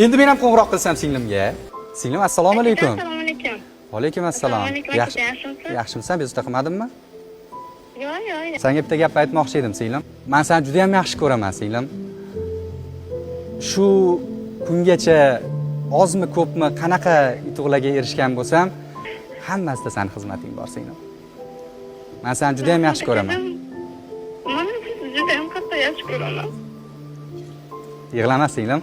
Endi men ham qo'ng'iroq qilsam singlimga. Singlim, assalomu alaykum. Assalomu alaykum. Va alaykum assalom. Assalomu alaykum, yaxshimisiz? Yaxshimisan? Bezovta qilmadimmi? Yo'q. Senga bitta gap aytmoqchi edim, singlim. Men seni juda ham yaxshi ko'raman, singlim. Shu kungacha ozmi ko'pmi qanaqa yutuqlarga erishgan bo'lsam, hammasida seni xizmating bor, singlim. Men seni juda ham yaxshi ko'raman. Men sizni juda ham qattiq yaxshi ko'raman. Yig'lama, singlim.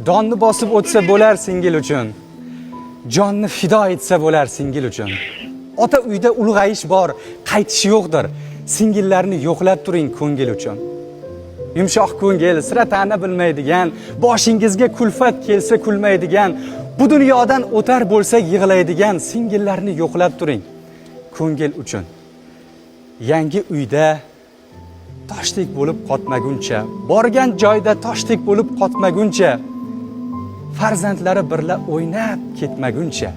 Donni bosib o'tsa bo'lar singil uchun. Jonni fido etsa bo'lar singil uchun. Ota uyda ulg'ayish bor, qaytish yo'qdir. Singillarni yo'qlab turing ko'ngil uchun. Yumshoq ko'ngil, sira ta'na bilmaydigan, boshingizga kulfat kelsa kulmaydigan, bu dunyodan o'tar bo'lsa yig'laydigan singillarni yo'qlab turing ko'ngil uchun. Yangi uyda toshdek bo'lib qotmaguncha, borgan joyda toshdek bo'lib qotmaguncha, farzandlari birla o'ynab ketmaguncha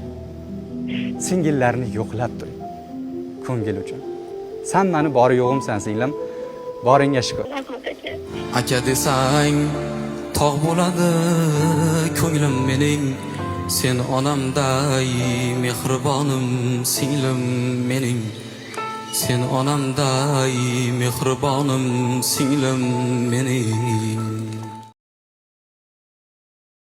singillarni yo'qlab turing ko'ngil uchun. Sen meni bori yo'g'imsan, singlim. Boringga shukr. Rahmat aka. Aka desang tog' bo'ladi ko'nglim mening, sen onamday mehribonim singlim mening, sen onamday mehribonim singlim mening.